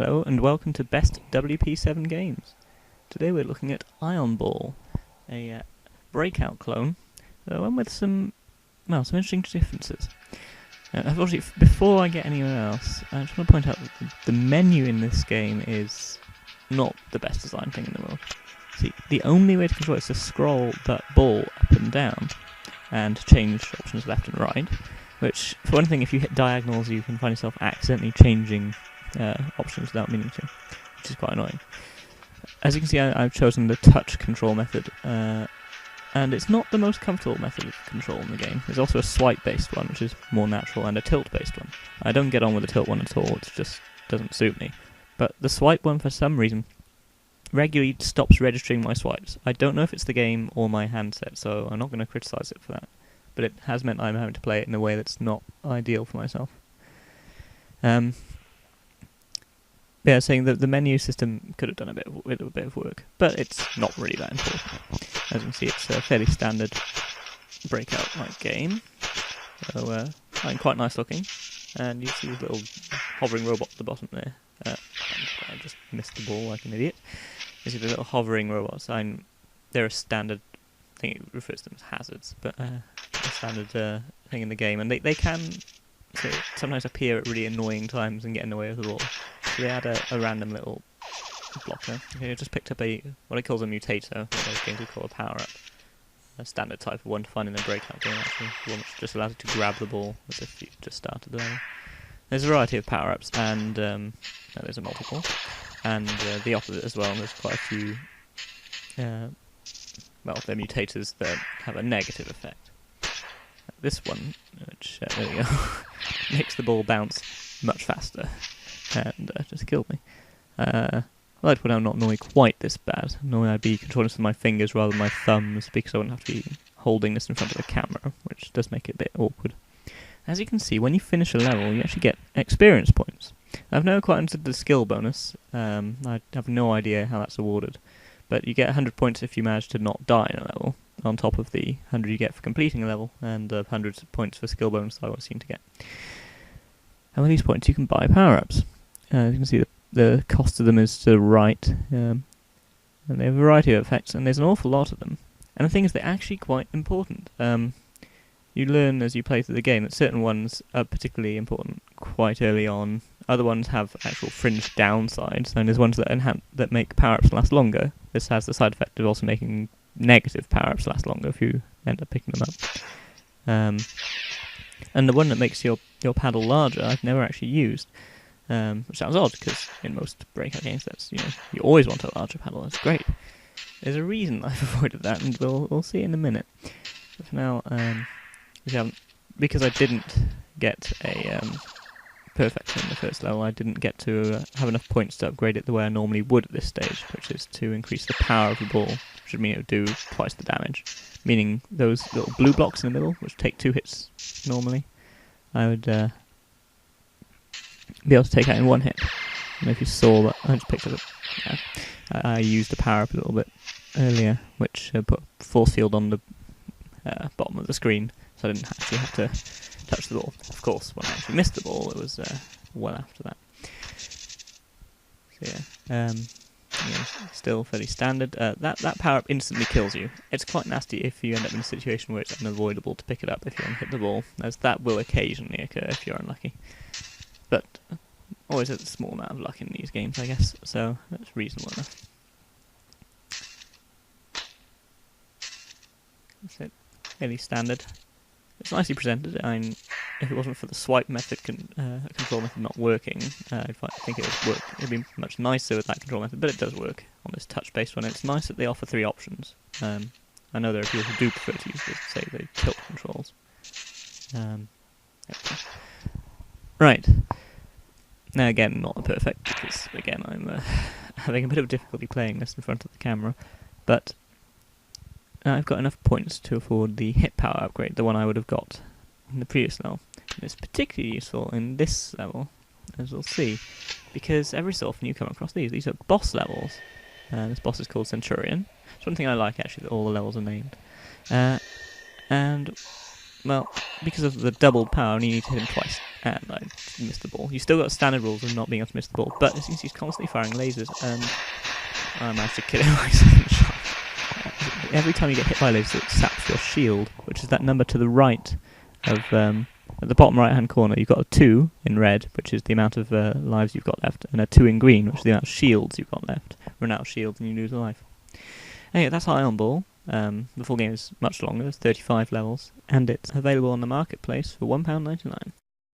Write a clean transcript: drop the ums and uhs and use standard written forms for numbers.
Hello and welcome to Best WP7 Games. Today we're looking at IonBall, a Breakout clone, one with some interesting differences. Unfortunately, before I get anywhere else, I just want to point out that the menu in this game is not the best designed thing in the world. See, the only way to control it is to scroll that ball up and down and change options left and right, which, for one thing, if you hit diagonals you can find yourself accidentally changing options without meaning to, which is quite annoying. As you can see, I've chosen the touch control method, and it's not the most comfortable method of control in the game. There's also a swipe-based one, which is more natural, and a tilt-based one. I don't get on with the tilt one at all, it just doesn't suit me. But the swipe one, for some reason, regularly stops registering my swipes. I don't know if it's the game or my handset, so I'm not going to criticise it for that. But it has meant I'm having to play it in a way that's not ideal for myself. Yeah, saying that the menu system could have done a bit of work, but it's not really that important. As you can see, it's a fairly standard Breakout-like game, so I think quite nice looking. And you see this little hovering robot at the bottom there. I just missed the ball like an idiot. You see the little hovering robots. They're a standard thing. It refers to them as hazards, but a standard thing in the game, and they can sometimes appear at really annoying times and get in the way of the ball. So they add a random little blocker. Okay, I just picked up what he calls a mutator, what those games would call a power-up. A standard type of one to find in a Breakout game, actually. One which just allows you to grab the ball as if you just started the level. There's a variety of power-ups, and there's a multiple. And the opposite as well, there's quite a few, they're mutators that have a negative effect. This one, which, there we go, makes the ball bounce much faster, and just killed me. I'd like to point out not normally quite this bad. Normally I'd be controlling this with my fingers rather than my thumbs, because I wouldn't have to be holding this in front of the camera, which does make it a bit awkward. As you can see, when you finish a level, you actually get experience points. I've never quite understood the skill bonus. I have no idea how that's awarded. But you get 100 points if you manage to not die in a level, on top of the 100 you get for completing a level, and 100 points for skill bonus I always seem to get. And with these points you can buy power-ups. As you can see, the cost of them is to the right, and they have a variety of effects, and there's an awful lot of them. And the thing is, they're actually quite important. You learn as you play through the game that certain ones are particularly important quite early on. Other ones have actual fringe downsides, and there's ones that make power-ups last longer. This has the side effect of also making negative power-ups last longer if you end up picking them up. And the one that makes your paddle larger, I've never actually used, which sounds odd because in most Breakout games, that's you always want a larger paddle. That's great. There's a reason I've avoided that, and we'll see in a minute. But for now, because I didn't get a perfect in the first level, I didn't get to have enough points to upgrade it the way I normally would at this stage, which is to increase the power of the ball, which would mean it would do twice the damage. Meaning those little blue blocks in the middle, which take 2 hits normally, I would be able to take out in 1 hit. And if you saw that, I just picked it up. I used the power up a little bit earlier, which put a force field on the bottom of the screen, so I didn't actually have to touch the ball. Of course, when I actually missed the ball, it was well after that. So still fairly standard. That power-up instantly kills you. It's quite nasty if you end up in a situation where it's unavoidable to pick it up if you hit the ball, as that will occasionally occur if you're unlucky. But always a small amount of luck in these games, I guess, so that's reasonable enough. That's it. Fairly standard. It's nicely presented. If it wasn't for the swipe method, control method not working, I think it would work. It'd be much nicer with that control method, but it does work on this touch-based one. It's nice that they offer 3 options. I know there are people who do prefer to use the tilt controls. Right. Now again, not perfect, because again I'm having a bit of difficulty playing this in front of the camera, but I've got enough points to afford the hit power upgrade, the one I would have got in the previous level. And it's particularly useful in this level, as we'll see, because every so often you come across these are boss levels. This boss is called Centurion. It's one thing I like, actually, that all the levels are named. And, well, because of the double power, you need to hit him twice. And I missed the ball. You still got standard rules of not being able to miss the ball, but it seems he's constantly firing lasers, and I managed to kill him with my second shot. Every time you get hit by lasers, it saps your shield, which is that number to the right of... at the bottom right-hand corner, you've got a 2 in red, which is the amount of lives you've got left, and a 2 in green, which is the amount of shields you've got left. Run out of shields and you lose a life. Anyway, that's IonBall. The full game is much longer, it's 35 levels, and it's available on the marketplace for £1.99.